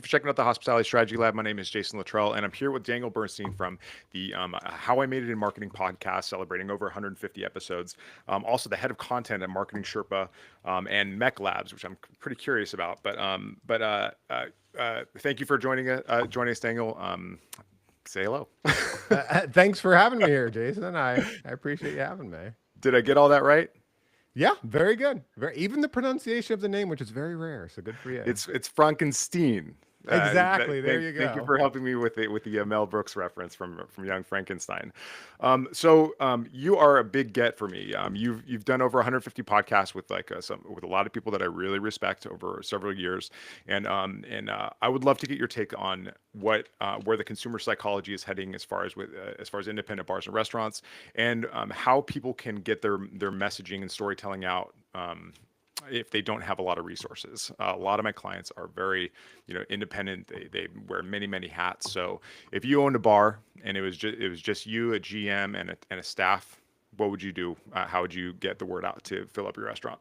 for checking out the Hospitality Strategy Lab. My name is Jason Luttrell, and I'm here with Daniel Burstein from the How I Made It in Marketing podcast, celebrating over 150 episodes. Also, the head of content at MarketingSherpa and MECLabs, which I'm pretty curious about. Thank you for joining us, Daniel. Say hello. Thanks for having me here, Jason. I appreciate you having me. Did I get all that right? Yeah, very good. Even the pronunciation of the name, which is very rare, so good for you. It's Frankenstein. Exactly. There you go. Thank you for helping me with the Mel Brooks reference from Young Frankenstein. You are a big get for me. You've done over 150 podcasts with with a lot of people that I really respect over several years, and I would love to get your take on where the consumer psychology is heading as far as independent bars and restaurants, and how people can get their messaging and storytelling out. If they don't have a lot of resources. A lot of my clients are very, independent. They wear many hats. So if you owned a bar and it was just you, a GM, and a staff, what would you do? How would you get the word out to fill up your restaurant?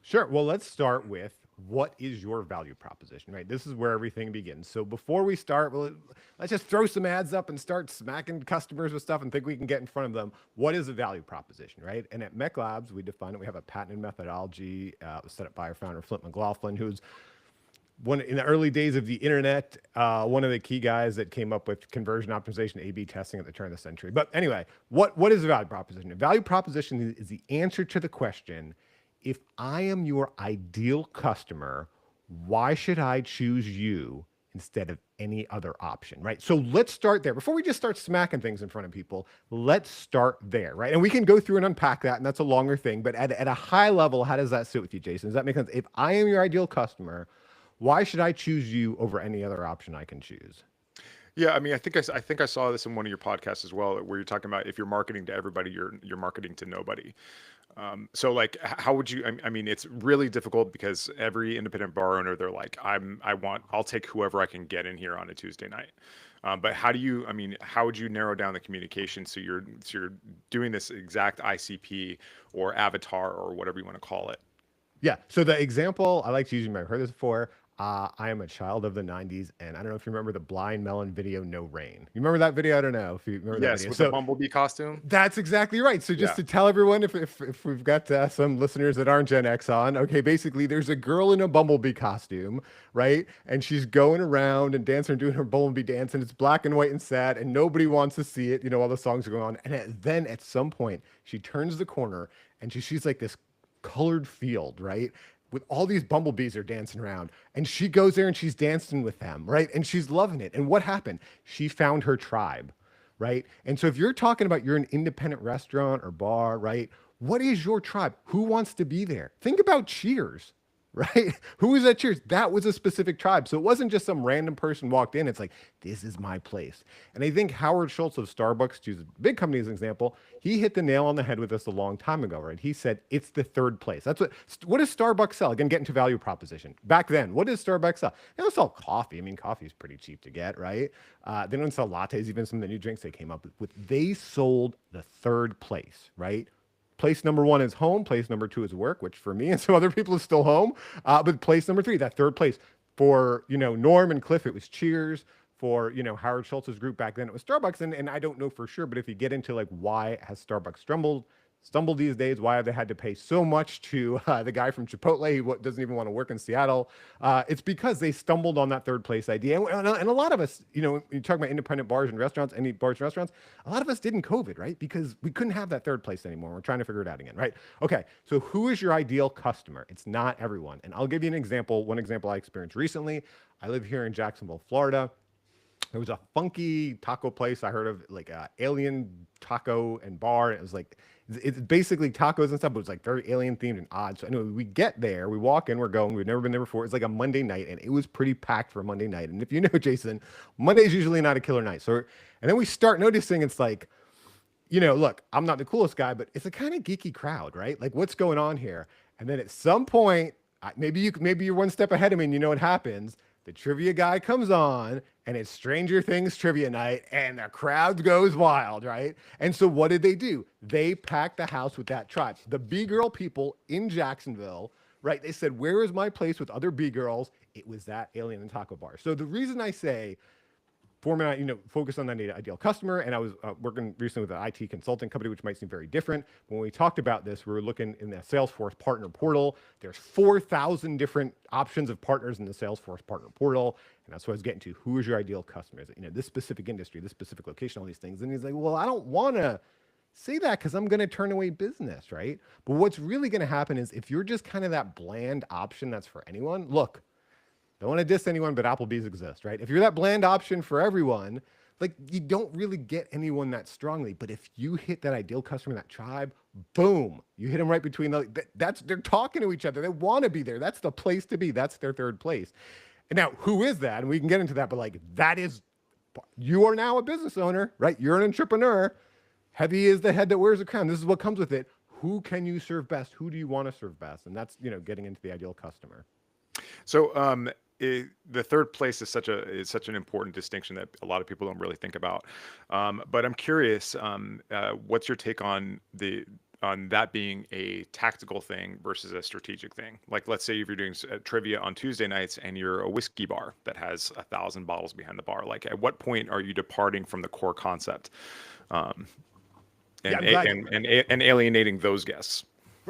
Sure. Well, let's start with what is your value proposition, right? This is where everything begins. So before we start, let's just throw some ads up and start smacking customers with stuff and think we can get in front of them. What is a value proposition, right? And at MECLabs, we define it. We have a patented methodology set up by our founder, Flint McLaughlin, who's in the early days of the internet, one of the key guys that came up with conversion optimization, A/B testing at the turn of the century. But anyway, what is a value proposition? A value proposition is the answer to the question, if I am your ideal customer, why should I choose you instead of any other option, right? So let's start there. Before we just start smacking things in front of people, let's start there, right? And we can go through and unpack that, and that's a longer thing. But at a high level, how does that sit with you, Jason? Does that make sense? If I am your ideal customer, why should I choose you over any other option I can choose? Yeah, I mean, I think I saw this in one of your podcasts as well, where you're talking about if you're marketing to everybody, you're marketing to nobody. How would you? I mean, it's really difficult because every independent bar owner, they're like, I'll take whoever I can get in here on a Tuesday night. But how would you narrow down the communication so you're doing this exact ICP or avatar or whatever you want to call it? Yeah. So the example I like to use, you might have heard this before. I am a child of the 90s, and I don't know if you remember the Blind Melon video, No Rain. You remember that video? I don't know if you remember that video. With the bumblebee costume? That's exactly right. So just to tell everyone, if we've got some listeners that aren't Gen X on, okay, basically there's a girl in a bumblebee costume, right? And she's going around and dancing and doing her bumblebee dance, and it's black and white and sad, and nobody wants to see it, while the songs are going on. And then at some point, she turns the corner, and she's like this colored field, right? With all these bumblebees are dancing around, and she goes there and she's dancing with them, right? And she's loving it. And what happened? She found her tribe, right? And so if you're talking about you're an independent restaurant or bar, right? What is your tribe? Who wants to be there? Think about Cheers, right? Who was at Cheers? That was a specific tribe. So it wasn't just some random person walked in. It's like, this is my place. And I think Howard Schultz of Starbucks, to use a big company as an example, he hit the nail on the head with us a long time ago, right? He said, it's the third place. What does Starbucks sell? Again, get into value proposition. Back then, what does Starbucks sell? They don't sell coffee. I mean, coffee is pretty cheap to get, right? They don't sell lattes, even some of the new drinks they came up with. They sold the third place, right? Place number one is home. Place number two is work, which for me and some other people is still home. But place number three, that third place for, Norm and Cliff, it was Cheers. For, Howard Schultz's group back then, it was Starbucks. And I don't know for sure, but if you get into why has Starbucks stumbled these days, why have they had to pay so much to the guy from Chipotle who doesn't even want to work in Seattle? It's because they stumbled on that third place idea. And a lot of us, you talk about independent bars and restaurants, any bars and restaurants, a lot of us did in COVID, right? Because we couldn't have that third place anymore. We're trying to figure it out again, right? Okay, so who is your ideal customer? It's not everyone. And I'll give you an example. One example I experienced recently. I live here in Jacksonville, Florida. There was a funky taco place I heard of, Alien Taco and Bar. It was it's basically tacos and stuff, but it was very alien themed and odd. So anyway, we get there, we walk in, we're going. We've never been there before. It's a Monday night, and it was pretty packed for a Monday night. And if you know, Jason, Monday's usually not a killer night. And then we start noticing it's look, I'm not the coolest guy, but it's a kind of geeky crowd, right? What's going on here? And then at some point, maybe you're one step ahead of me, and you know what happens. The trivia guy comes on, and it's Stranger Things trivia night, and the crowd goes wild, right? And so what did they do? They packed the house with that tribe. The B-girl people in Jacksonville, right? They said, where is my place with other B-girls? It was that alien and taco bar. So the reason I say format, focus on that ideal customer. And I was working recently with an IT consulting company, which might seem very different. When we talked about this, we were looking in the Salesforce partner portal. There's 4,000 different options of partners in the Salesforce partner portal. And that's what I was getting to. Who is your ideal customer? Is it, this specific industry, this specific location, all these things. And he's like, well, I don't want to say that because I'm going to turn away business, right? But what's really going to happen is if you're just kind of that bland option that's for anyone, look, don't want to diss anyone, but Applebee's exists, right? If you're that bland option for everyone, like you don't really get anyone that strongly. But if you hit that ideal customer, that tribe, boom, you hit them right between they're talking to each other. They want to be there. That's the place to be. That's their third place. And now, who is that? And we can get into that, but like that is, you are now a business owner, right? You're an entrepreneur. Heavy is the head that wears the crown. This is what comes with it. Who can you serve best? Who do you want to serve best? And that's, getting into the ideal customer. So, the third place is such an important distinction that a lot of people don't really think about. But I'm curious, what's your take on that being a tactical thing versus a strategic thing? Like, let's say if you're doing trivia on Tuesday nights and you're a whiskey bar that has 1,000 bottles behind the bar. Like, at what point are you departing from the core concept, um, and alienating those guests?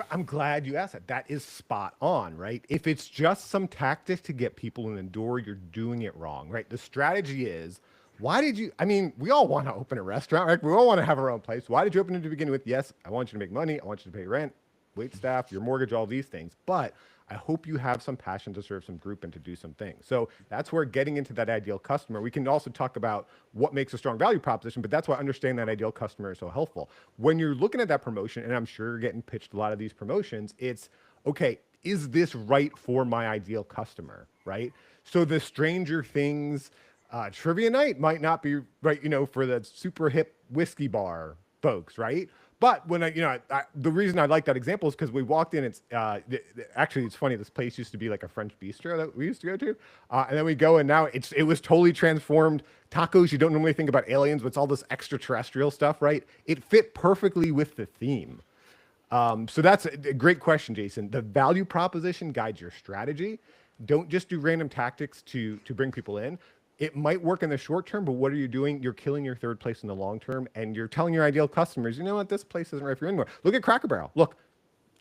I'm glad you asked that. That is spot on, right? If it's just some tactic to get people in the door, you're doing it wrong, right? The strategy is, we all want to open a restaurant, right? We all want to have our own place. Why did you open it to begin with? Yes, I want you to make money. I want you to pay rent, wait staff, your mortgage, all these things. But I hope you have some passion to serve some group and to do some things. So that's where getting into that ideal customer, we can also talk about what makes a strong value proposition, but that's why understanding that ideal customer is so helpful. When you're looking at that promotion, and I'm sure you're getting pitched a lot of these promotions, it's, okay, is this right for my ideal customer, right? So the Stranger Things trivia night might not be right, for the super hip whiskey bar folks, right? But when the reason I like that example is because we walked in. It's actually, it's funny. This place used to be like a French bistro that we used to go to, and then we go, and now it was totally transformed. Tacos, you don't normally think about aliens, but it's all this extraterrestrial stuff, right? It fit perfectly with the theme. So that's a great question, Jason. The value proposition guides your strategy. Don't just do random tactics to bring people in. It might work in the short term, but what are you doing? You're killing your third place in the long term, and you're telling your ideal customers, you know what, this place isn't right for you anymore. Look at Cracker Barrel. Look,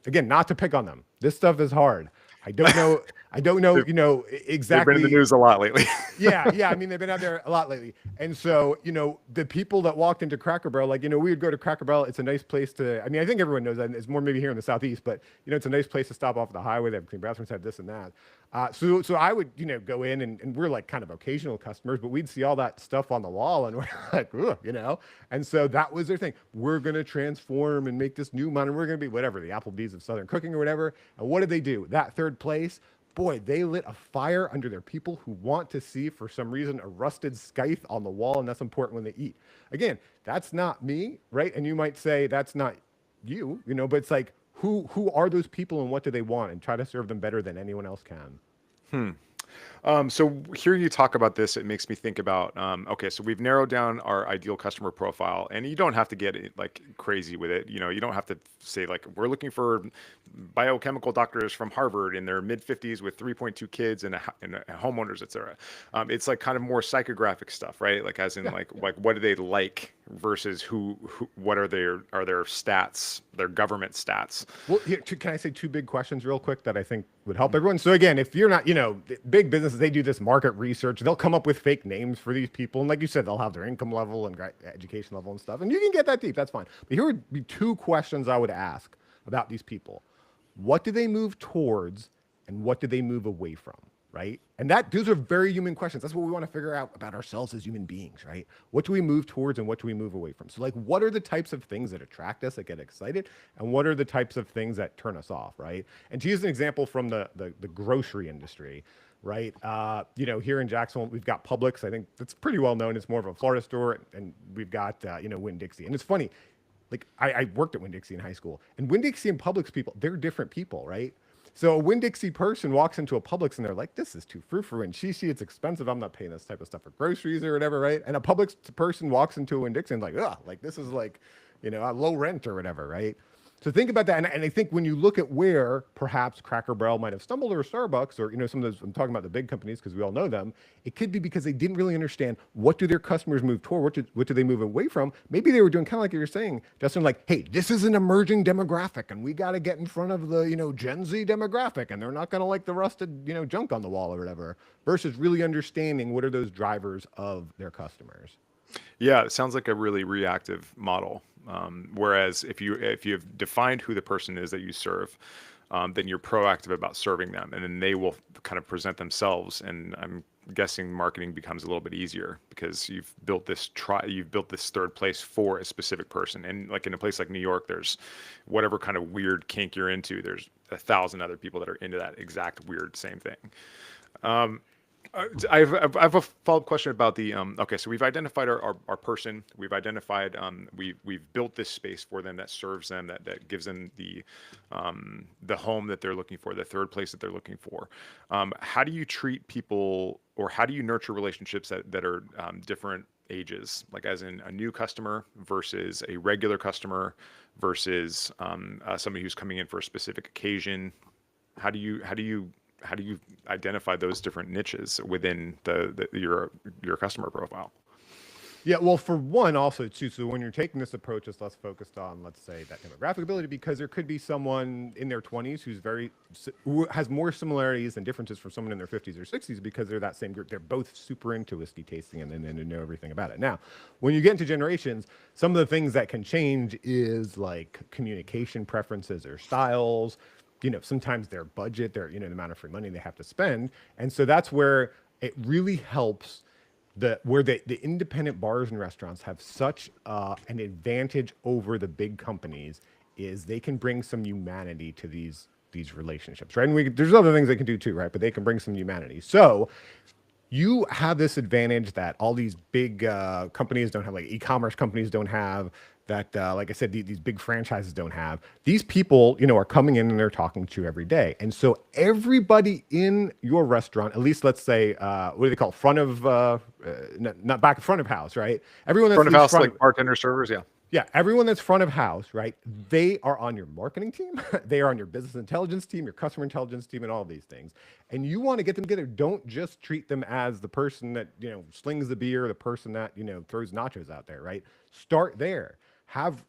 again, not to pick on them. This stuff is hard. I don't know, exactly. They've been in the news a lot lately. Yeah. I mean, they've been out there a lot lately. And so, the people that walked into Cracker Barrel, like, we would go to Cracker Barrel. It's a nice place to, I think everyone knows that. It's more maybe here in the Southeast, but, it's a nice place to stop off the highway. They have clean bathrooms, have this and that. So I would, go in and we're like kind of occasional customers, but we'd see all that stuff on the wall and we're like, ugh. And so that was their thing. We're going to transform and make this new modern. We're going to be whatever, the Applebee's of Southern cooking or whatever. And what did they do? That third place, boy, they lit a fire under their people who want to see, for some reason, a rusted scythe on the wall. And that's important when they eat. Again, that's not me, right? And you might say that's not you, but it's like, who are those people and what do they want, and try to serve them better than anyone else can. So hearing you talk about this, it makes me think about, okay, so we've narrowed down our ideal customer profile, and you don't have to get like crazy with it. You don't have to say like, we're looking for biochemical doctors from Harvard in their mid 50s with 3.2 kids and homeowners, etc. It's like kind of more psychographic stuff, right? Like as in like what do they like versus what are their stats, their government stats. Well, here, can I say two big questions real quick that I think would help everyone? So again, if you're not, big businesses, they do this market research. They'll come up with fake names for these people. And like you said, they'll have their income level and education level and stuff. And you can get that deep. That's fine. But here would be two questions I would ask about these people. What do they move towards and what do they move away from? Right? And those are very human questions. That's what we want to figure out about ourselves as human beings, right? What do we move towards and what do we move away from? So like, what are the types of things that attract us, that get excited? And what are the types of things that turn us off, right? And to use an example from the grocery industry, right? Here in Jacksonville, we've got Publix. I think that's pretty well known. It's more of a Florida store. And we've got, Winn-Dixie. And it's funny, like I worked at Winn-Dixie in high school. And Winn-Dixie and Publix people, they're different people, right? So a Winn-Dixie person walks into a Publix and they're like, this is too frou-frou and cheesy. It's expensive. I'm not paying this type of stuff for groceries or whatever, right? And a Publix person walks into a Winn-Dixie and like, ugh, like this is like, a low rent or whatever, right? So think about that, and I think when you look at where perhaps Cracker Barrel might have stumbled, or Starbucks, or some of those, I'm talking about the big companies because we all know them. It could be because they didn't really understand what do their customers move toward, what do they move away from. Maybe they were doing kind of like you were saying, Justin, like, hey, this is an emerging demographic, and we got to get in front of the Gen Z demographic, and they're not going to like the rusted junk on the wall or whatever. Versus really understanding what are those drivers of their customers. Yeah, it sounds like a really reactive model. Whereas if you have defined who the person is that you serve, then you're proactive about serving them, and then they will kind of present themselves. And I'm guessing marketing becomes a little bit easier because you've built this third place for a specific person. And like in a place like New York, there's whatever kind of weird kink you're into. There's 1,000 other people that are into that exact weird same thing. I have a follow-up question about the okay, so we've identified our person, we've identified we've built this space for them that serves them, that gives them the home that they're looking for, the third place that they're looking for. How do you treat people, or how do you nurture relationships that are different ages, like as in a new customer versus a regular customer versus somebody who's coming in for a specific occasion? How do you identify those different niches within your customer profile? Yeah, well, for one, also too. So when you're taking this approach, it's less focused on, let's say, that demographic ability, because there could be someone in their 20s who has more similarities and differences from someone in their 50s or 60s, because they're that same group. They're both super into whiskey tasting and they know everything about it. Now, when you get into generations, some of the things that can change is like communication preferences or styles. Sometimes their budget, the amount of free money they have to spend, and so that's where it really helps where the independent bars and restaurants have such an advantage over the big companies, is they can bring some humanity to these relationships, right? And there's other things they can do too, right? But they can bring some humanity. So you have this advantage that all these big companies don't have, like e-commerce companies don't have, that like I said, these big franchises don't have. These people are coming in and they're talking to you every day, and so everybody in your restaurant, at least let's say, what do they call, front of not back, front of house, right? Everyone that's Front at of least house, front of, like bartender servers, yeah. yeah, everyone that's front of house, right? They are on your marketing team, they are on your business intelligence team, your customer intelligence team, and all of these things. And you want to get them together. Don't just treat them as the person that slings the beer, the person that throws nachos out there, right? Start there. Have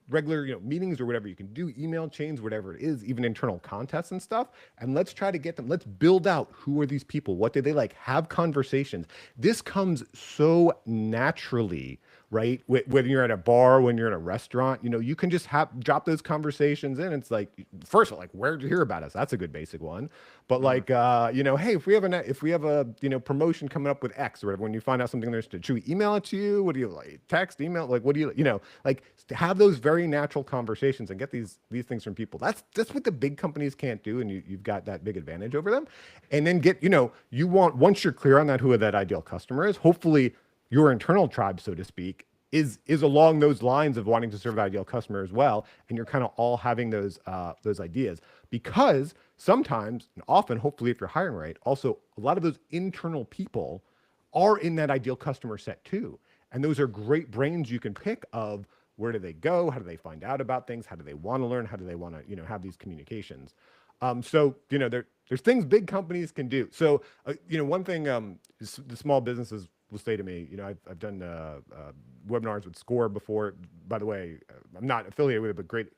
regular meetings or whatever you can do, email chains, whatever it is, even internal contests and stuff, and let's try to get them. Let's build out, who are these people, what do they like, have conversations. This comes so naturally, right? Whether you're at a bar, when you're in a restaurant, you can just drop those conversations in. It's like, first of all, like, where did you hear about us? That's a good basic one. But like, hey, if we have a promotion coming up with X or whatever, when you find out something there's, should we email it to you? What do you like? Text, email? Like, what do you like, to have those very natural conversations and get these things from people. That's what the big companies can't do, and you've got that big advantage over them. And then you want, once you're clear on that, who that ideal customer is, hopefully your internal tribe, so to speak, is along those lines of wanting to serve the ideal customer as well, and you're kind of all having those ideas, because sometimes and often, hopefully, if you're hiring right, also a lot of those internal people are in that ideal customer set too, and those are great brains you can pick of where do they go, how do they find out about things, how do they want to learn, how do they want to have these communications. So there's things big companies can do. So one thing the small businesses will say to me, I've done webinars with Score before. By the way, I'm not affiliated with it, but great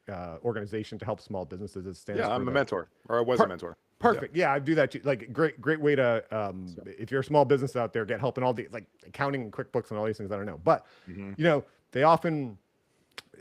organization to help small businesses. It stands Yeah, for I'm a mentor, or I was a mentor. Perfect. Yeah, I do that too. Like, great way to if you're a small business out there, get help in all the, like, accounting and QuickBooks and all these things. I don't know, but they often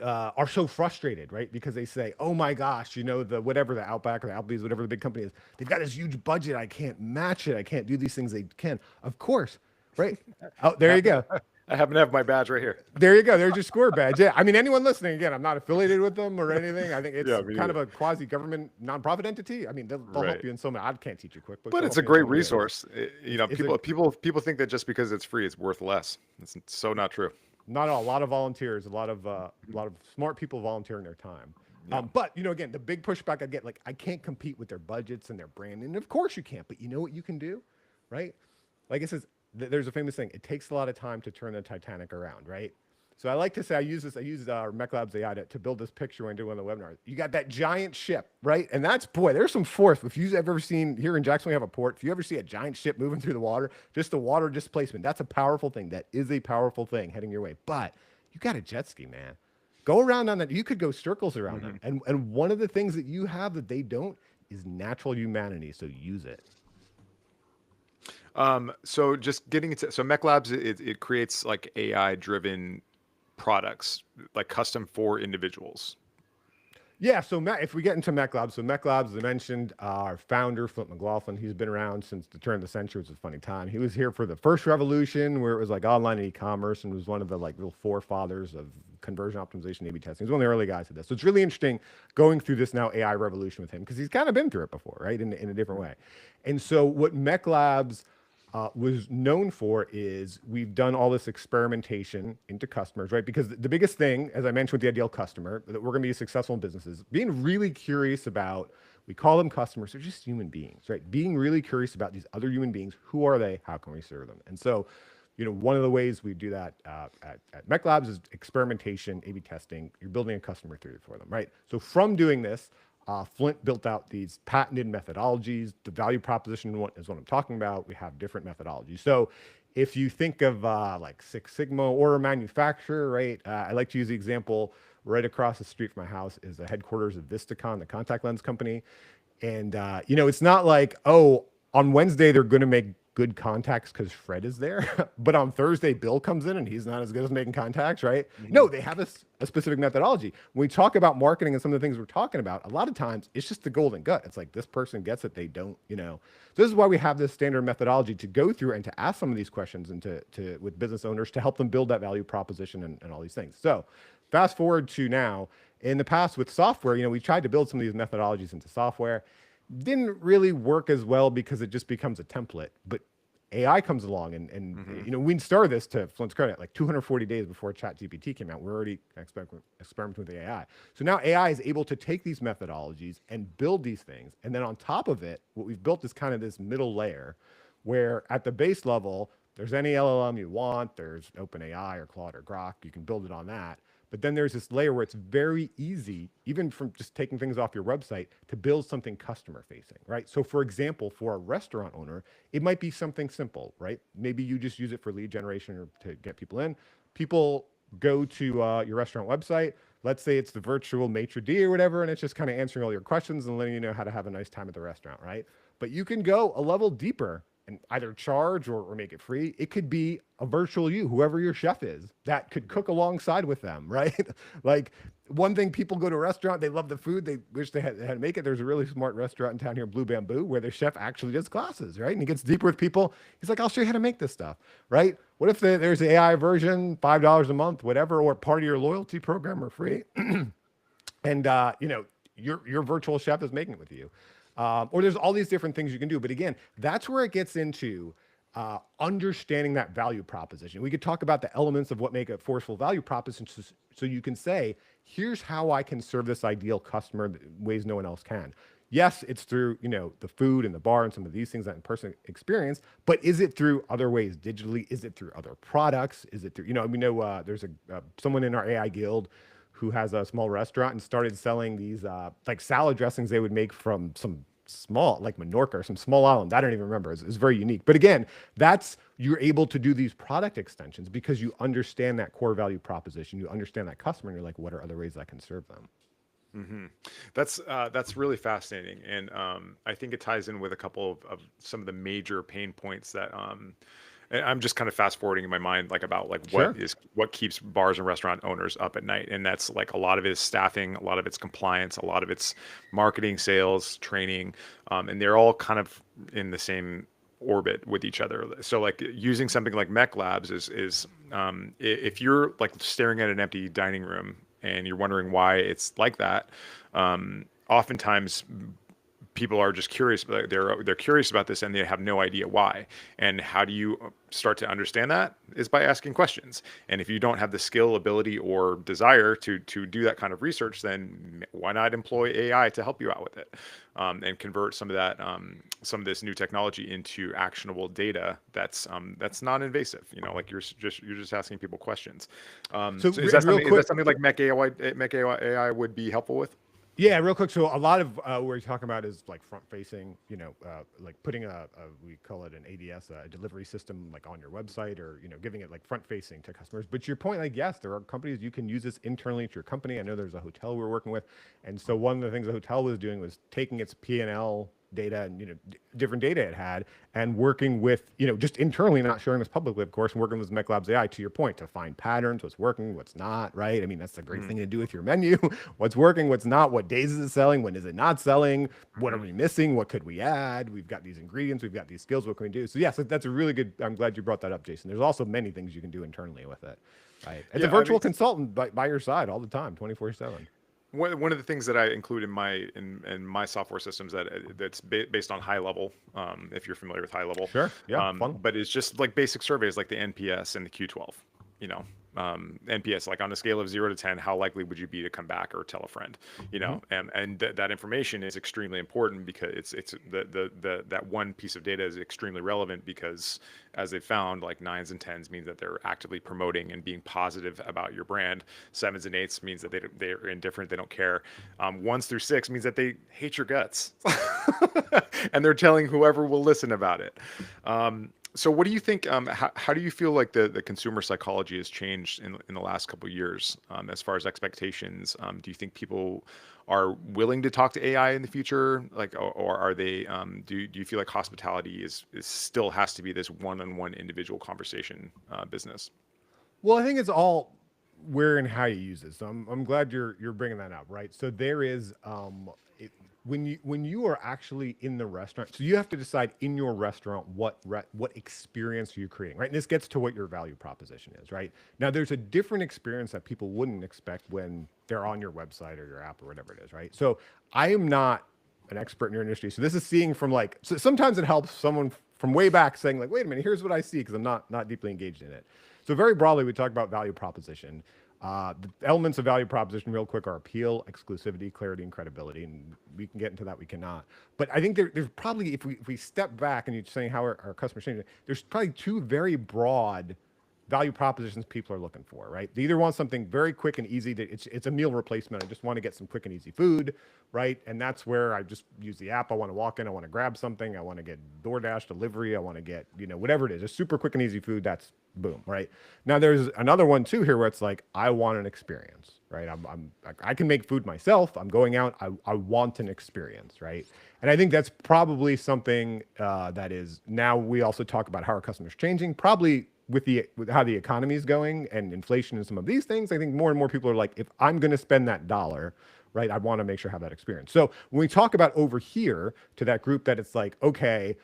are so frustrated, right? Because they say, "Oh my gosh, the whatever, the Outback or the Applebee's, whatever the big company is, they've got this huge budget. I can't match it. I can't do these things they can." Of course, right? Oh, there you go. I happen to have my badge right here. There you go. There's your Score badge. Yeah. I mean, anyone listening, again, I'm not affiliated with them or anything. I think it's Yeah, me kind neither. of a quasi-government nonprofit entity. I mean, they'll Right. help you in so many. I can't teach you QuickBooks. But They'll it's help a you in great so many ways. resource. People think that just because it's free, it's worth less. It's so not true. Not all. A lot of volunteers, a lot of smart people volunteering their time. Yeah. But again, the big pushback I get, like, I can't compete with their budgets and their brand, and of course you can't. But you know what you can do, right? Like it says, there's a famous saying: it takes a lot of time to turn the Titanic around, right? So I like to say I used MECLabs AI to build this picture when I did one of the webinars. You got that giant ship, right? And that's, boy, there's some force. If you've ever seen here in Jackson, we have a port. If you ever see a giant ship moving through the water, just the water displacement, that's a powerful thing. That is a powerful thing heading your way. But you got a jet ski, man. Go around on that. You could go circles around them. And one of the things that you have that they don't is natural humanity. So use it. So just getting into so Mech Labs, it creates like AI driven products, like custom for individuals. Yeah, so if we get into MECLabs, so MECLabs, as I mentioned, our founder, Flint McLaughlin, he's been around since the turn of the century, which is a funny time. He was here for the first revolution where it was like online e-commerce and was one of the like real forefathers of conversion optimization, A/B testing. He's one of the early guys at this. So it's really interesting going through this now AI revolution with him because he's kind of been through it before, right, in a different way. And so what MECLabs was known for is we've done all this experimentation into customers, right? Because the biggest thing, as I mentioned with the ideal customer, that we're going to be successful in businesses, being really curious about, we call them customers, they're just human beings, right? Being really curious about these other human beings. Who are they? How can we serve them? And so, one of the ways we do that at MECLabs is experimentation, A/B testing. You're building a customer theory for them, right? So from doing this, Flint built out these patented methodologies. The value proposition is what I'm talking about. We have different methodologies. So if you think of like Six Sigma or a manufacturer, right? I like to use the example right across the street from my house is the headquarters of Vistakon, the contact lens company. And, it's not like, oh, on Wednesday, they're going to make good contacts because Fred is there. But on Thursday, Bill comes in and he's not as good as making contacts, right? No, they have a specific methodology. When we talk about marketing and some of the things we're talking about, a lot of times it's just the golden gut. It's like this person gets it, they don't. So this is why we have this standard methodology to go through and to ask some of these questions and to with business owners to help them build that value proposition and all these things. So fast forward to now, in the past with software, we tried to build some of these methodologies into software. Didn't really work as well because it just becomes a template. But AI comes along and we started this, to Flint's credit, like 240 days before ChatGPT came out. We're already experimenting with AI. So now AI is able to take these methodologies and build these things. And then on top of it, what we've built is kind of this middle layer where at the base level, there's any LLM you want, there's OpenAI or Claude or Grok, you can build it on that. But then there's this layer where it's very easy, even from just taking things off your website, to build something customer facing, right? So for example, for a restaurant owner, it might be something simple, right? Maybe you just use it for lead generation or to get people in. People go to your restaurant website. Let's say it's the virtual maitre d' or whatever, and it's just kind of answering all your questions and letting you know how to have a nice time at the restaurant, right? But you can go a level deeper and either charge or make it free. It could be a virtual you, whoever your chef is, that could cook alongside with them, right? Like one thing, people go to a restaurant, they love the food, they wish they had to make it. There's a really smart restaurant in town here, Blue Bamboo, where the chef actually does classes, right? And he gets deeper with people. He's like, I'll show you how to make this stuff, right? What if there's an AI version, $5 a month, whatever, or part of your loyalty program or free? And, your virtual chef is making it with you. Or there's all these different things you can do. But again, that's where it gets into understanding that value proposition. We could talk about the elements of what make a forceful value proposition so you can say, here's how I can serve this ideal customer in ways no one else can. Yes, it's through, the food and the bar and some of these things that in-person experience, but is it through other ways digitally? Is it through other products? Is it through, there's someone in our AI guild who has a small restaurant and started selling these like salad dressings they would make from some small, like Menorca or some small island. I don't even remember. It's very unique. But again, you're able to do these product extensions because you understand that core value proposition. You understand that customer and you're like, what are other ways I can serve them? That's really fascinating, and I think it ties in with a couple of some of the major pain points that and I'm just kind of fast forwarding in my mind, like about like Sure. what keeps bars and restaurant owners up at night, and that's like a lot of it is staffing, a lot of it's compliance, a lot of it's marketing, sales, training, and they're all kind of in the same orbit with each other. So like using something like Mech Labs is if you're like staring at an empty dining room and you're wondering why it's like that, oftentimes people are just curious, but they're curious about this and they have no idea why. And how do you start to understand that is by asking questions. And if you don't have the skill, ability, or desire to do that kind of research, then why not employ AI to help you out with it, and convert some of that some of this new technology into actionable data that's non-invasive. Like you're just asking people questions. So So is and that real something is that quick, something like Mech AI would be helpful with? yeah, real quick. So a lot of what you're talking about is like front facing, like putting we call it an ADS, a delivery system, like on your website, or giving it like front facing to customers. But to your point, like yes, there are companies you can use this internally to your company. I know there's a hotel we're working with, and so one of the things the hotel was doing was taking its P&L data and different data it had, and working with just internally, not sharing this publicly, of course, and working with MecLabs AI, to your point, to find patterns, what's working, what's not, right? I mean, that's the great thing to do with your menu. What's working, what's not, what days is it selling, when is it not selling, what are Mm-hmm. we missing, what could we add, we've got these ingredients, we've got these skills, what can we do? So yes, that's a really good, I'm glad you brought that up, Jason. There's also many things you can do internally with it, right? It's a Yeah, I mean, virtual consultant by your side all the time, 24/7. one of the things that I include in my software systems that's based on high level, if you're familiar with high level, Sure, yeah, funnel. but it's just like basic surveys like the NPS and the Q12. You know, NPS, like on a scale of 0 to 10, how likely would you be to come back or tell a friend? Mm-hmm. That information is extremely important because it's that one piece of data is extremely relevant because, as they found, like nines and tens means that they're actively promoting and being positive about your brand. Sevens and eights means that they're indifferent, they don't care. Ones through six means that they hate your guts, and they're telling whoever will listen about it. So what do you think? How do you feel like the consumer psychology has changed in the last couple of years, as far as expectations? Do you think people are willing to talk to AI in the future? Like, or are they? Do you feel like hospitality is still has to be this one-on-one individual conversation business? Well, I think it's all where and how you use it. So I'm glad you're bringing that up, right? So there is when you are actually in the restaurant, so you have to decide in your restaurant what experience are you creating, right? And this gets to what your value proposition is, right? Now there's a different experience that people wouldn't expect when they're on your website or your app or whatever it is, right? So I am not an expert in your industry, so this is seeing from like, so sometimes it helps someone from way back saying like, wait a minute, here's what I see because I'm not deeply engaged in it. So very broadly, we talk about value proposition. The elements of value proposition, real quick, are appeal, exclusivity, clarity, and credibility. And we can get into that, we cannot. But I think there's probably, if we step back and you're saying how our customers change, there's probably two very broad value propositions people are looking for, right? They either want something very quick and easy. It's a meal replacement. I just want to get some quick and easy food, right? And that's where I just use the app. I want to walk in. I want to grab something. I want to get DoorDash delivery. I want to get, whatever it is, just super quick and easy food. That's boom, right? Now there's another one too here where it's like, I want an experience, right? I can make food myself. I'm going out. I want an experience, right? And I think that's probably something that is now we also talk about how our customers changing, probably with how the economy is going and inflation and some of these things. I think more and more people are like, if I'm going to spend that dollar, right, I want to make sure I have that experience. So when we talk about over here to that group that it's like, okay,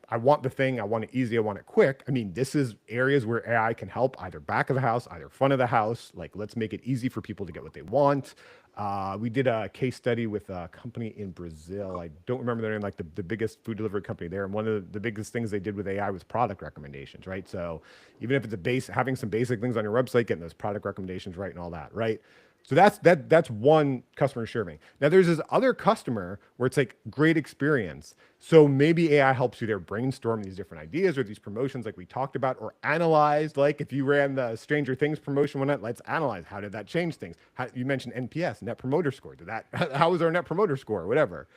I want the thing, I want it easy, I want it quick. I mean, this is areas where AI can help either back of the house, either front of the house. Like, let's make it easy for people to get what they want. We did a case study with a company in Brazil. I don't remember their name, like the biggest food delivery company there. And one of the biggest things they did with AI was product recommendations, right? So even if it's having some basic things on your website, getting those product recommendations right and all that, right? So that's one customer serving. Now there's this other customer where it's like great experience. So maybe AI helps you there brainstorm these different ideas or these promotions like we talked about, or analyze, like if you ran the Stranger Things promotion one night, let's analyze how did that change things. You mentioned NPS, Net Promoter Score. Did that how was our Net Promoter Score or whatever?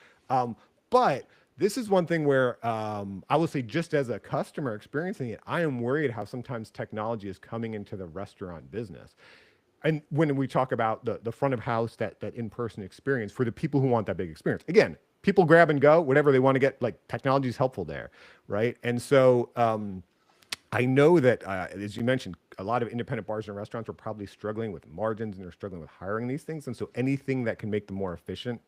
But this is one thing where I will say, just as a customer experiencing it, I am worried how sometimes technology is coming into the restaurant business. And when we talk about the front of house, that in-person experience for the people who want that big experience, again, people grab and go, whatever they want to get, like technology is helpful there, right? And so I know that, as you mentioned, a lot of independent bars and restaurants are probably struggling with margins and they're struggling with hiring these things. And so anything that can make them more efficient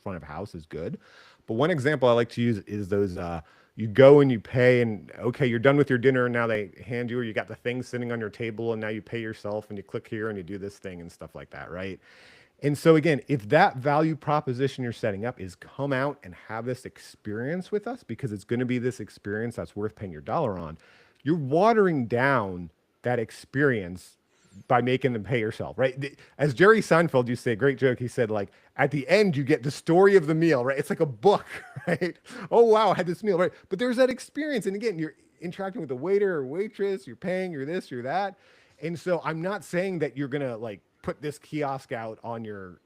front of house is good. But one example I like to use is those you go and you pay and okay, you're done with your dinner and now they hand you, or you got the thing sitting on your table and now you pay yourself and you click here and you do this thing and stuff like that, right? And so again, if that value proposition you're setting up is come out and have this experience with us because it's going to be this experience that's worth paying your dollar on, you're watering down that experience by making them pay yourself, right? As Jerry Seinfeld used to say, a great joke, he said, like, at the end, you get the story of the meal, right? It's like a book, right? Oh, wow, I had this meal, right? But there's that experience. And again, you're interacting with the waiter or waitress, you're paying, you're this, you're that. And so I'm not saying that you're gonna like put this kiosk out on your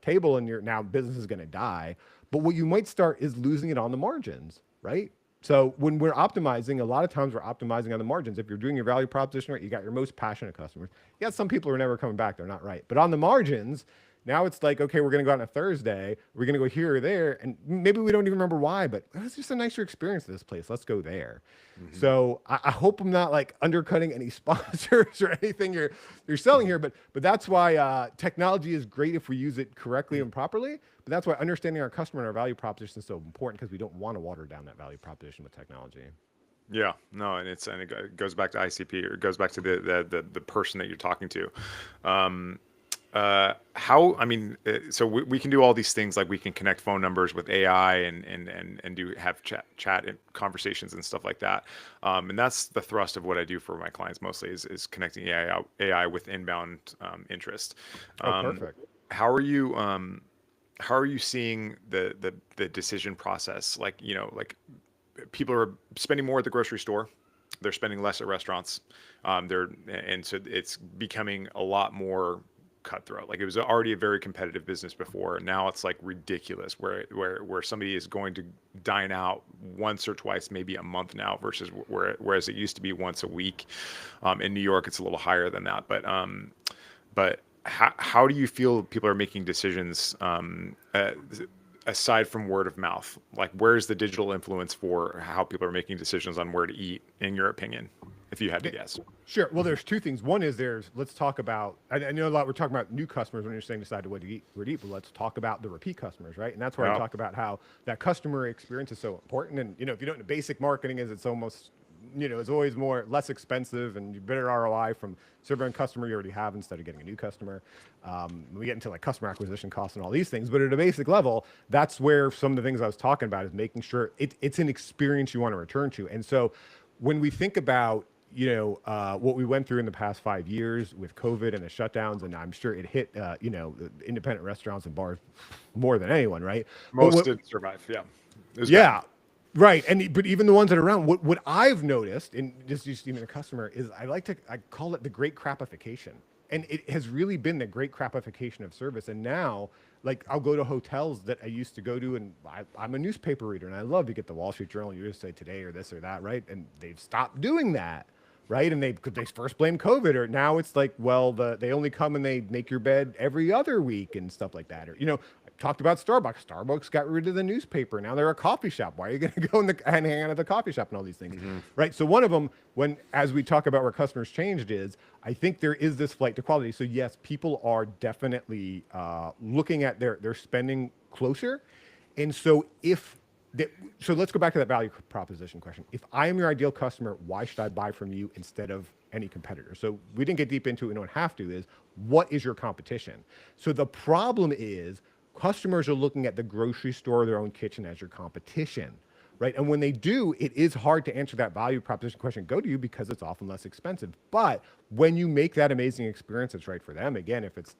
table and your now business is gonna die. But what you might start is losing it on the margins, right? So when we're optimizing, a lot of times we're optimizing on the margins. If you're doing your value proposition right, you got your most passionate customers. Yeah, some people are never coming back; they're not right. But on the margins, now it's like, okay, we're going to go out on a Thursday. We're going to go here or there. And maybe we don't even remember why, but it's just a nicer experience at this place. Let's go there. Mm-hmm. So I hope I'm not like undercutting any sponsors or anything you're selling here, but that's why technology is great if we use it correctly and properly. But that's why understanding our customer and our value proposition is so important because we don't want to water down that value proposition with technology. Yeah, no, and it goes back to ICP, or it goes back to the person that you're talking to. How, I mean, so we can do all these things, like we can connect phone numbers with AI and do have chat and conversations and stuff like that. And that's the thrust of what I do for my clients mostly is connecting AI with inbound interest. Oh, Um, perfect. how are you how are you seeing the decision process? Like, like people are spending more at the grocery store. They're spending less at restaurants. And so it's becoming a lot more cutthroat. Like, it was already a very competitive business before. Now it's like ridiculous where somebody is going to dine out once or twice, maybe a month now, versus whereas it used to be once a week. In New York, it's a little higher than that. But how do you feel people are making decisions, aside from word of mouth? Like, where's the digital influence for how people are making decisions on where to eat, in your opinion, if you had to guess? Sure. Well, there's two things. One is let's talk about, I know a lot, we're talking about new customers when you're saying decide where to eat, but let's talk about the repeat customers, right? And that's where I Well, talk about how that customer experience is so important. And, if you don't know, basic marketing is it's almost, it's always less expensive and you better ROI from serving a customer you already have instead of getting a new customer. We get into like customer acquisition costs and all these things, but at a basic level, that's where some of the things I was talking about is making sure it's an experience you want to return to. And so when we think about what we went through in the past 5 years with COVID and the shutdowns, and I'm sure it hit, the independent restaurants and bars more than anyone, right? But most didn't survive. Yeah, it was bad. yeah, right. But even the ones that are around, what I've noticed, and just even a customer, is I call it the great crapification. And it has really been the great crapification of service. And now, like, I'll go to hotels that I used to go to, and I'm a newspaper reader, and I love to get the Wall Street Journal, USA Today, or this or that, right? And they've stopped doing that, right? And they first blamed COVID, or now it's like, well, they only come and they make your bed every other week and stuff like that. Or I talked about Starbucks. Starbucks got rid of the newspaper. Now they're a coffee shop. Why are you going to go and hang out at the coffee shop and all these things, right? So one of them, as we talk about where customers changed, is I think there is this flight to quality. So yes, people are definitely looking at their spending closer, and so so let's go back to that value proposition question. If I am your ideal customer, why should I buy from you instead of any competitor? So we didn't get deep into it. We don't have to. Is what is your competition? So the problem is customers are looking at the grocery store or their own kitchen as your competition, right? And when they do, it is hard to answer that value proposition question, go to you, because it's often less expensive. But when you make that amazing experience that's right for them, again, if it's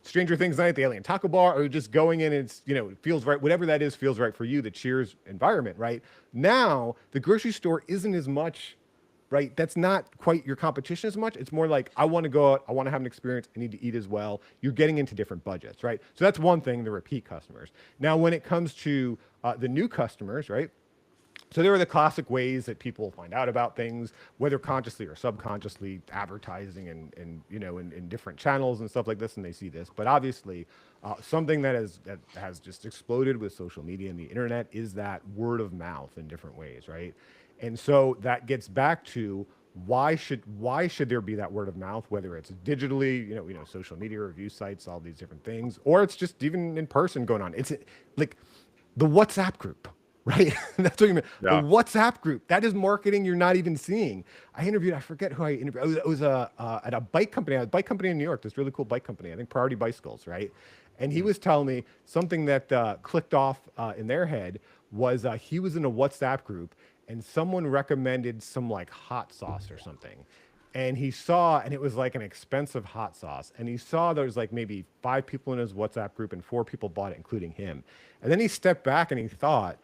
Stranger Things night at the Alien Taco Bar, or just going in and it feels right, whatever that is feels right for you, the Cheers environment, right? Now, the grocery store isn't as much, right? That's not quite your competition as much. It's more like, I want to go out, I want to have an experience, I need to eat as well. You're getting into different budgets, right? So that's one thing, the repeat customers. Now, when it comes to the new customers, right? So there are the classic ways that people find out about things, whether consciously or subconsciously, advertising and in different channels and stuff like this, and they see this. But obviously, something that has just exploded with social media and the internet is that word of mouth in different ways, right? And so that gets back to why should there be that word of mouth, whether it's digitally, social media, review sites, all these different things, or it's just even in person going on. It's like the WhatsApp group. right? That's what you mean. The Yeah. WhatsApp group, that is marketing you're not even seeing. I interviewed, I forget who I interviewed. It was at a bike company, a bike company in New York, this really cool bike company, I think Priority Bicycles, right? And he Mm. was telling me something that clicked off in their head was he was in a WhatsApp group and someone recommended some like hot sauce or something. And he saw, and it was like an expensive hot sauce. And he saw there was like maybe 5 people in his WhatsApp group and 4 people bought it, including him. And then he stepped back and he thought,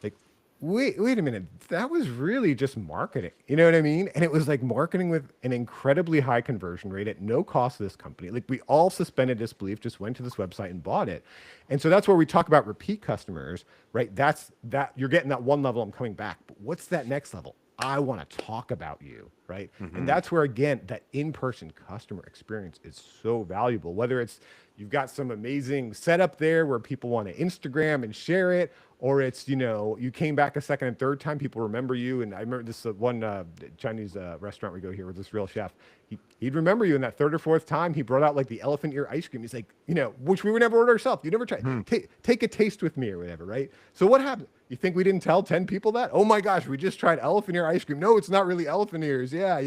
like, wait a minute, that was really just marketing. You know what I mean? And it was like marketing with an incredibly high conversion rate at no cost to this company. Like we all suspended disbelief, just went to this website and bought it. And so that's where we talk about repeat customers, right? That's that you're getting that one level, I'm coming back. But what's that next level? I want to talk about you, right? And Hmm. that's where again that in-person customer experience is so valuable. Whether it's you've got some amazing setup there where people want to Instagram and share it, or it's you came back a second and third time, people remember you. And I remember this one Chinese restaurant we go here with this real chef. He'd remember you, in that third or fourth time he brought out like the elephant ear ice cream. He's like, which we would never order ourselves. You never try. Take a taste with me or whatever, right? So what happened? You think we didn't tell 10 people that? Oh my gosh, we just tried elephant ear ice cream. No, it's not really elephant ears. Yeah,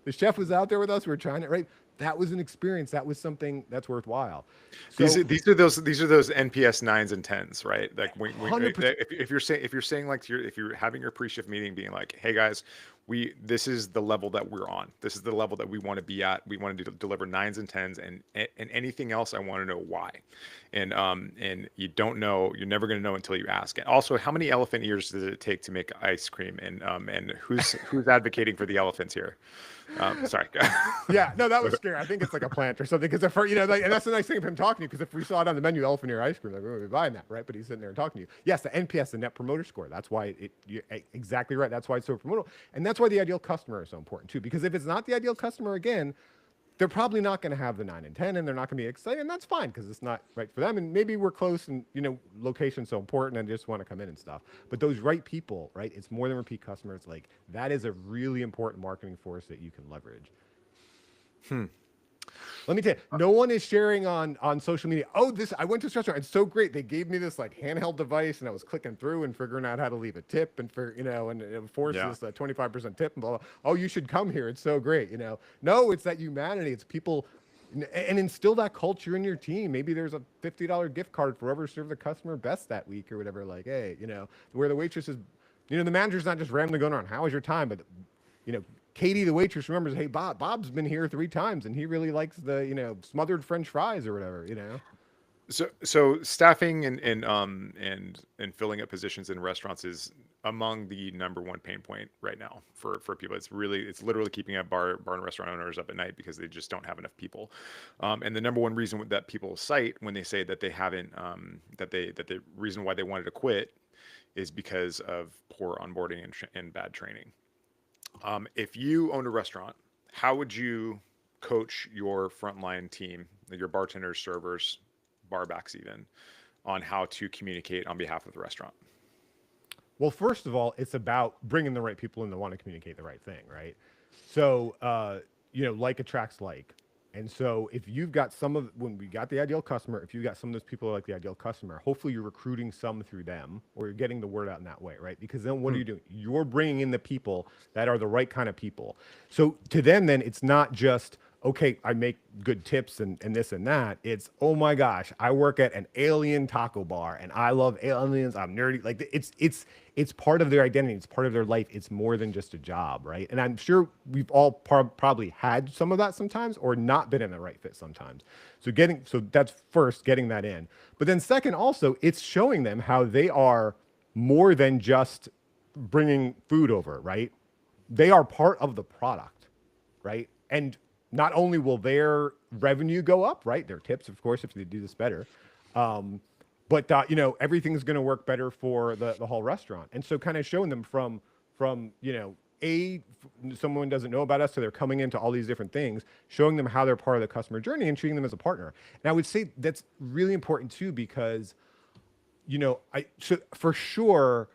the chef was out there with us. We were trying it, right? That was an experience. That was something that's worthwhile. So These are those NPS nines and tens, right? Like when 100%. if you're saying like if you're having your pre-shift meeting, being like, hey guys, this is the level that we're on. This is the level that we want to be at. We want to deliver nines and tens, and anything else, I want to know why. And you don't know, you're never going to know until you ask. And also, how many elephant ears does it take to make ice cream? And who's advocating for the elephants here? Sorry. Yeah, no, that was scary. I think it's like a plant or something. Because and that's the nice thing of him talking to you. Because if we saw it on the menu, elephant ear ice cream, like we would be buying that, right? But he's sitting there and talking to you. Yes, the NPS, the Net Promoter Score. That's why you're exactly right. That's why it's so promotable, and that's why the ideal customer is so important too. Because if it's not the ideal customer, again, they're probably not going to have the 9 and 10, and they're not going to be excited, and that's fine because it's not right for them. And maybe we're close, and location's so important, and they just want to come in and stuff. But those right people, right? It's more than repeat customers. Like that is a really important marketing force that you can leverage. Hmm. Let me tell you, no one is sharing on social media. Oh, this I went to this restaurant. It's so great. They gave me this like handheld device, and I was clicking through and figuring out how to leave a tip, and and it forced Yeah. this 25% tip and blah, blah. Oh, you should come here. It's so great. No, it's that humanity. It's people, and instill that culture in your team. Maybe there's a $50 gift card for whoever served the customer best that week or whatever. Like, hey, where the waitress is, the manager's not just randomly going around. How was your time? But you know, Katie, the waitress, remembers, hey, Bob's been here 3 times and he really likes the, smothered French fries or whatever. So staffing and filling up positions in restaurants is among the number one pain point right now for people. It's literally keeping bar and restaurant owners up at night because they just don't have enough people. And the number one reason that people cite when they say that they haven't that the reason why they wanted to quit is because of poor onboarding and bad training. If you owned a restaurant, how would you coach your frontline team, your bartenders, servers, barbacks, even, on how to communicate on behalf of the restaurant? Well, first of all, it's about bringing the right people in that want to communicate the right thing, right? So, like attracts like. And so, if you've got when we got the ideal customer, if you've got some of those people who are like the ideal customer, hopefully you're recruiting some through them or you're getting the word out in that way, right? Because then what are Hmm. you doing? You're bringing in the people that are the right kind of people. So, to them, then it's not just, okay, I make good tips and this and that. It's, oh my gosh, I work at an alien taco bar and I love aliens. I'm nerdy. Like it's part of their identity. It's part of their life. It's more than just a job, right? And I'm sure we've all probably had some of that sometimes or not been in the right fit sometimes. So that's first getting that in. But then second, also it's showing them how they are more than just bringing food over, right? They are part of the product, right? And not only will their revenue go up, right? Their tips, of course, if they do this better, um, but everything's going to work better for the whole restaurant. And so, kind of showing them from someone doesn't know about us, so they're coming into all these different things, showing them how they're part of the customer journey and treating them as a partner. And I would say that's really important too because for sure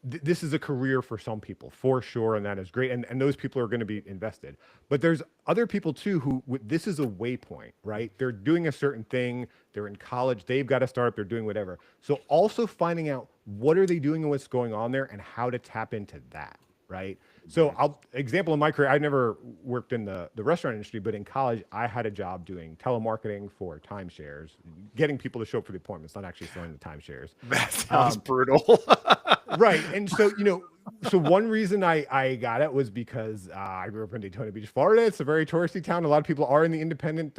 this is a career for some people for sure, and that is great, and those people are going to be invested. But there's other people too who this is a waypoint, right? They're doing a certain thing, they're in college, they've got a startup, they're doing whatever. So also finding out what are they doing and what's going on there and how to tap into that, right? So I'll example in my career, I never worked in the restaurant industry, but in college, I had a job doing telemarketing for timeshares, getting people to show up for the appointments, not actually selling the timeshares. That sounds brutal. Right. And so, so one reason I got it was because I grew up in Daytona Beach, Florida. It's a very touristy town. A lot of people are in the independent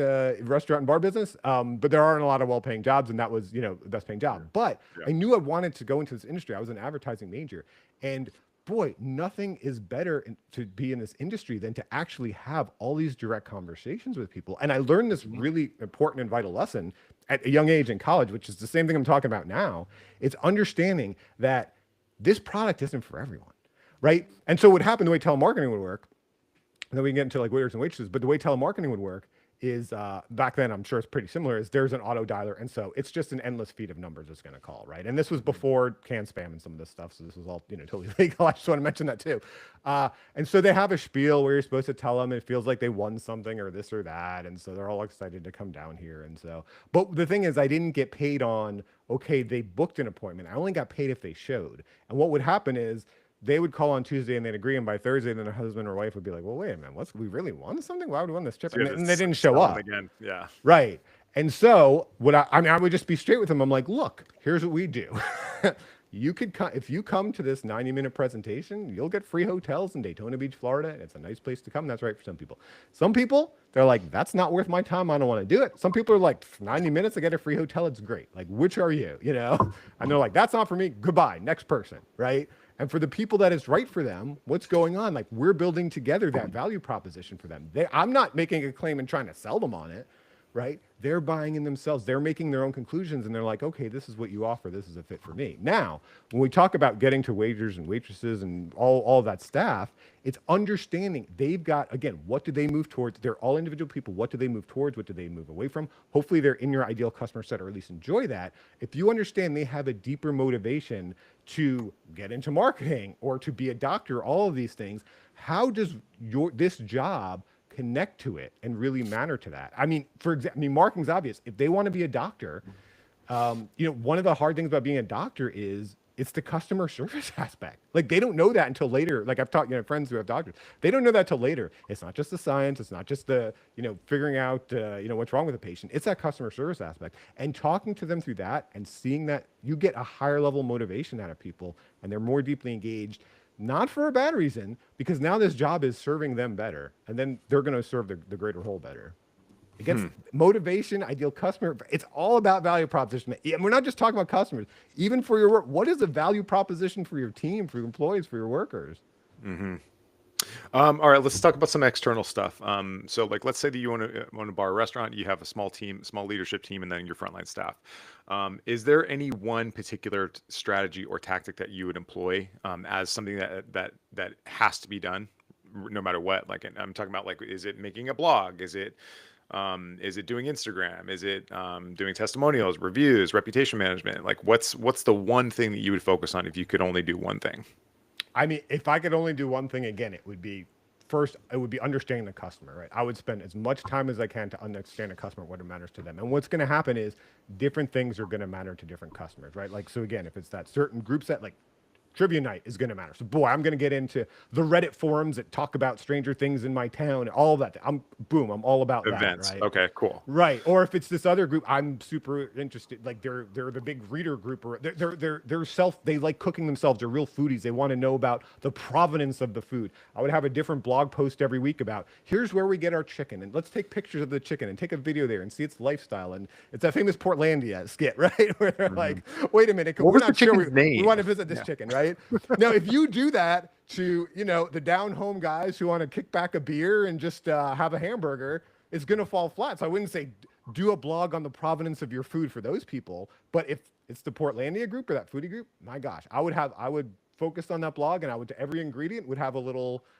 restaurant and bar business, but there aren't a lot of well-paying jobs, and that was, the best-paying job. But Yeah. I knew I wanted to go into this industry. I was an advertising major, and boy, nothing is better to be in this industry than to actually have all these direct conversations with people. And I learned this really important and vital lesson at a young age in college, which is the same thing I'm talking about now. It's understanding that this product isn't for everyone, right? And so what happened, the way telemarketing would work, and then we can get into like waiters and waitresses, but the way telemarketing would work is back then, I'm sure it's pretty similar, is there's an auto dialer. And so it's just an endless feed of numbers it's going to call, right? And this was before can spam and some of this stuff. So this was all, totally legal. I just want to mention that too. And so they have a spiel where you're supposed to tell them it feels like they won something or this or that. And so they're all excited to come down here. And so, but the thing is, I didn't get paid on, okay, they booked an appointment. I only got paid if they showed. And what would happen is, they would call on Tuesday and they'd agree, and by Thursday, then their husband or wife would be like, "Well, wait a minute, we really won something? Why would we win this trip?" So And they didn't show up again. Yeah. right. And so what I would just be straight with them. I'm like, "Look, here's what we do. You could come if you come to this 90-minute presentation, you'll get free hotels in Daytona Beach, Florida. It's a nice place to come. That's right for some people. Some people, they're like, that's not worth my time. I don't want to do it. Some people are like, 90 minutes, I get a free hotel. It's great. Like, which are you? And they're like, that's not for me. Goodbye. Next person. Right. And for the people that is right for them, what's going on? Like, we're building together that value proposition for them. I'm not making a claim and trying to sell them on it, right? They're buying in themselves. They're making their own conclusions, and they're like, okay, this is what you offer. This is a fit for me. Now, when we talk about getting to waiters and waitresses and all that staff, it's understanding they've got, again, what do they move towards? They're all individual people. What do they move towards? What do they move away from? Hopefully they're in your ideal customer set, or at least enjoy that. If you understand they have a deeper motivation to get into marketing or to be a doctor, all of these things, how does this job connect to it and really matter to that? I mean, for example, marketing's obvious. If they want to be a doctor, one of the hard things about being a doctor is it's the customer service aspect. Like, they don't know that until later. Like, I've talked, friends who have doctors, they don't know that till later. It's not just the science. It's not just the, figuring out, what's wrong with the patient. It's that customer service aspect, and talking to them through that and seeing that you get a higher level motivation out of people, and they're more deeply engaged. Not for a bad reason, because now this job is serving them better, and then they're going to serve the greater whole better. It gets motivation, ideal customer. It's all about value proposition. And we're not just talking about customers. Even for your work, what is the value proposition for your team, for your employees, for your workers? All right, let's talk about some external stuff. So like, let's say that you want to bar a restaurant, you have a small leadership team, and then your frontline staff. Is there any one particular strategy or tactic that you would employ as something that has to be done no matter what? Like, I'm talking about, like, is it making a blog? Is it doing Instagram? Is it doing testimonials, reviews, reputation management? Like, what's the one thing that you would focus on if you could only do one thing? I mean, if I could only do one thing again, it would be understanding the customer, right? I would spend as much time as I can to understand the customer, what it matters to them. And what's going to happen is different things are going to matter to different customers, right? Like, so again, if it's that certain group set, like trivia night is going to matter. So boy, I'm going to get into the Reddit forums that talk about Stranger Things in my town and all of that. I'm all about Events. that, right? Okay, cool. Right. Or if it's this other group, I'm super interested. Like, they're the big reader group, or they like cooking themselves. They're real foodies. They want to know about the provenance of the food. I would have a different blog post every week about, here's where we get our chicken, and let's take pictures of the chicken and take a video there and see its lifestyle. And it's that famous Portlandia skit, right? Where they're like, wait a minute, we're not sure we want to visit this chicken, right? Now, if you do that to, the down home guys who want to kick back a beer and just have a hamburger, it's going to fall flat. So I wouldn't say do a blog on the provenance of your food for those people. But if it's the Portlandia group or that foodie group, my gosh, I would focus on that blog, and I would, to every ingredient, would have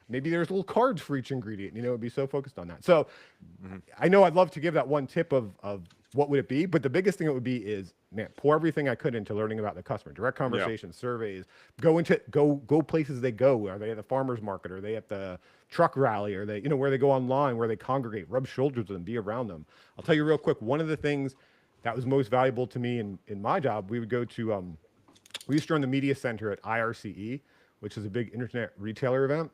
maybe there's little cards for each ingredient, it would be so focused on that. So I know I'd love to give that one tip of what would it be, but the biggest thing it would be is, man, pour everything I could into learning about the customer, direct conversations, surveys, go places they go. Are they at the farmer's market? Are they at the truck rally? Are they, where they go online, where they congregate, rub shoulders with them, be around them. I'll tell you real quick, one of the things that was most valuable to me in my job, we would go to We used to run the media center at IRCE, which is a big internet retailer event.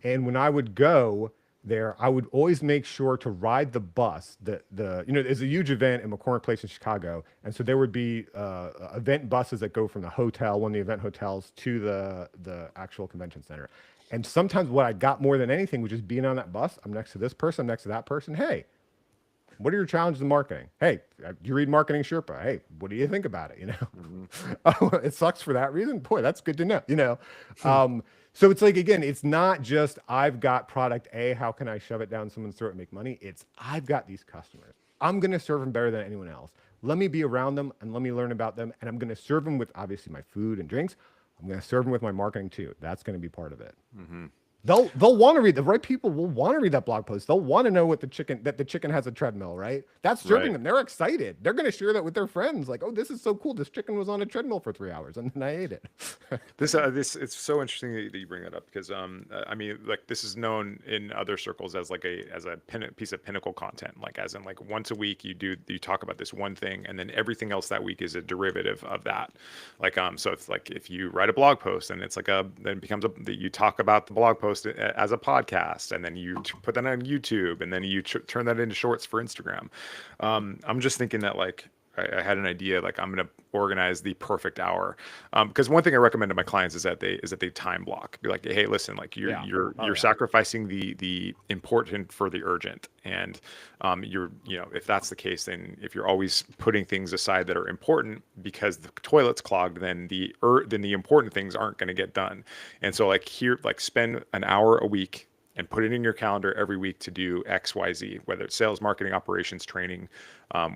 And when I would go there, I would always make sure to ride the bus. It's a huge event in McCormick Place in Chicago, and so there would be event buses that go from the hotel, one of the event hotels, to the actual convention center. And sometimes what I got more than anything was just being on that bus. I'm next to this person, I'm next to that person. Hey, what are your challenges in marketing? Hey, do you read Marketing Sherpa? Hey, what do you think about it? Mm-hmm. Oh, it sucks for that reason. Boy, that's good to know. So it's like, again, it's not just I've got product A, how can I shove it down someone's throat and make money? It's I've got these customers. I'm going to serve them better than anyone else. Let me be around them and let me learn about them. And I'm going to serve them with obviously my food and drinks. I'm going to serve them with my marketing too. That's going to be part of it. Mm-hmm. They'll want to read, the right people will want to read that blog post. They'll want to know what the chicken has a treadmill, right? That's serving them. They're excited. They're going to share that with their friends. Like, oh, this is so cool. This chicken was on a treadmill for 3 hours and then I ate it. This it's so interesting that you bring that up because I mean, like, this is known in other circles as like a piece of pinnacle content, like as in like once a week you talk about this one thing and then everything else that week is a derivative of that. Like so it's like if you write a blog post and it's like then it becomes you talk about the blog post as a podcast and then you put that on YouTube and then you turn that into shorts for Instagram. I'm just thinking that like I had an idea, like I'm going to organize the perfect hour. Because one thing I recommend to my clients is that they time block. Be like, hey, listen, like you're sacrificing the important for the urgent. And if that's the case, then if you're always putting things aside that are important because the toilet's clogged, then the important things aren't going to get done. And so like spend an hour a week and put it in your calendar every week to do X, Y, Z, whether it's sales, marketing, operations, training,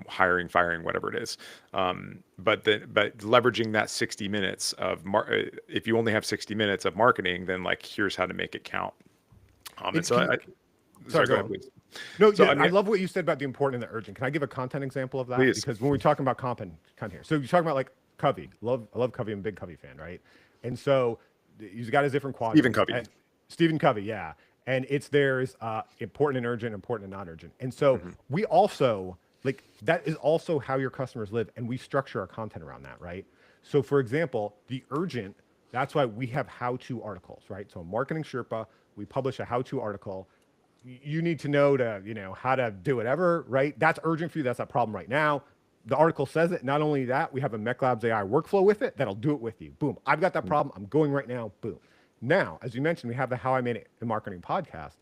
hiring, firing, whatever it is. But leveraging that 60 minutes of if you only have 60 minutes of marketing, then like here's how to make it count. Sorry, go ahead, please. No, so, I love what you said about the important and the urgent. Can I give a content example of that? Please. Because when we're talking about content here, so you're talking about like Covey. I love Covey. I'm a big Covey fan, right? And so he's got his different quadrants. Stephen Covey, yeah. And there's important and urgent, important and not urgent. And so we also, like, that is also how your customers live. And we structure our content around that, right? So for example, the urgent, that's why we have how-to articles, right? So Marketing Sherpa, we publish a how-to article. You need to know how to do whatever, right? That's urgent for you. That's a problem right now. The article says it. Not only that, we have a MECLabs AI workflow with it that'll do it with you. Boom. I've got that problem. I'm going right now. Boom. Now, as you mentioned, we have the How I Made It in Marketing podcast.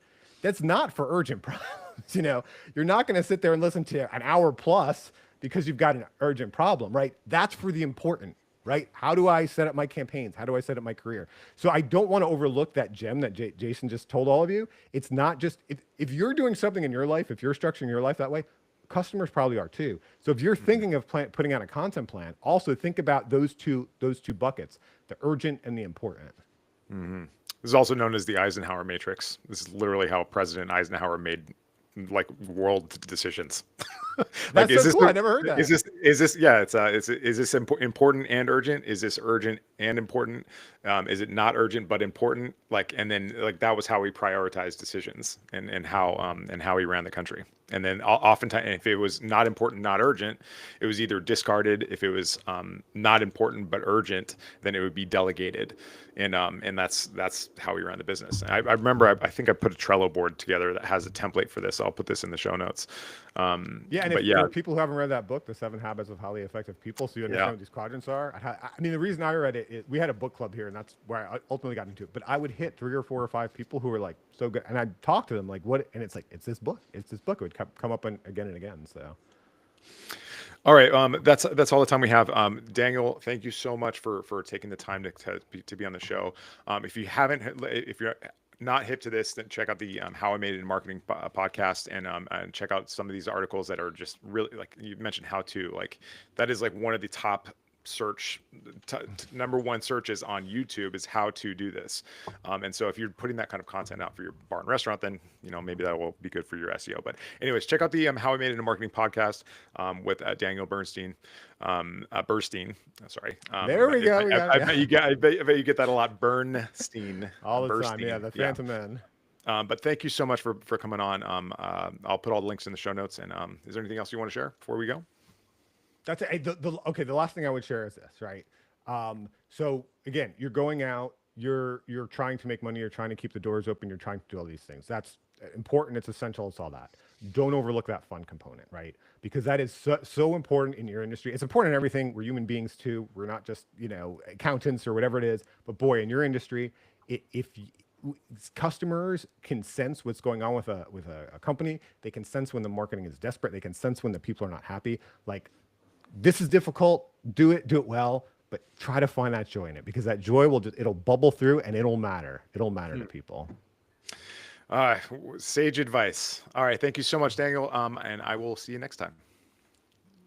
That's not for urgent problems. You're not going to sit there and listen to an hour plus because you've got an urgent problem, right? That's for the important, right? How do I set up my campaigns? How do I set up my career? So I don't want to overlook that gem that Jason just told all of you. It's not just, if you're doing something in your life, if you're structuring your life that way, customers probably are too. So if you're thinking of putting out a content plan, also think about those two buckets, the urgent and the important. Mm-hmm. This is also known as the Eisenhower matrix. This is literally how President Eisenhower made like world decisions. Like, that's so cool. I never heard that. Is this? Yeah, is this important and urgent? Is this urgent and important? Is it not urgent but important? Like, and then like that was how we prioritized decisions and how we ran the country. And then oftentimes, if it was not important, not urgent, it was either discarded. If it was not important but urgent, then it would be delegated. And that's how we ran the business. I remember I think I put a Trello board together that has a template for this. I'll put this in the show notes. And if there are people who haven't read that book, The 7 Habits of Highly Effective People, so you understand what these quadrants are. I mean, the reason I read it is we had a book club here, and that's where I ultimately got into it. But I would hit 3 or 4 or 5 people who were like so good, and I'd talk to them like, "What?" And it's like, "It's this book. It's this book." It would come up again and again. So. All right, that's all the time we have. Daniel, thank you so much for taking the time to be on the show. If you're not hip to this, then check out the How I Made It in Marketing podcast and check out some of these articles that are just really, like you mentioned, how to, like, that is like one of the top number one searches on YouTube is how to do this. And so if you're putting that kind of content out for your bar and restaurant, then, maybe that will be good for your SEO. But anyways, check out the How I Made It in Marketing podcast with Daniel Burstein. Sorry. There we go. I bet you get that a lot. Bernstein. All the Burstein. time. Yeah. The Phantom Man. But thank you so much for coming on. I'll put all the links in the show notes. And is there anything else you want to share before we go? That's it. The last thing I would share is this, right? So again, you're going out, you're trying to make money, you're trying to keep the doors open, you're trying to do all these things. That's important, it's essential, it's all that. Don't overlook that fun component, right? Because that is so important in your industry. It's important in everything. We're human beings too. We're not just, accountants or whatever it is. But boy, in your industry, if customers can sense what's going on with a company, they can sense when the marketing is desperate, they can sense when the people are not happy. Like, this is difficult. Do it well, but try to find that joy in it, because that joy it'll bubble through and it'll matter. It'll matter to people. Sage advice. All right. Thank you so much, Daniel. And I will see you next time.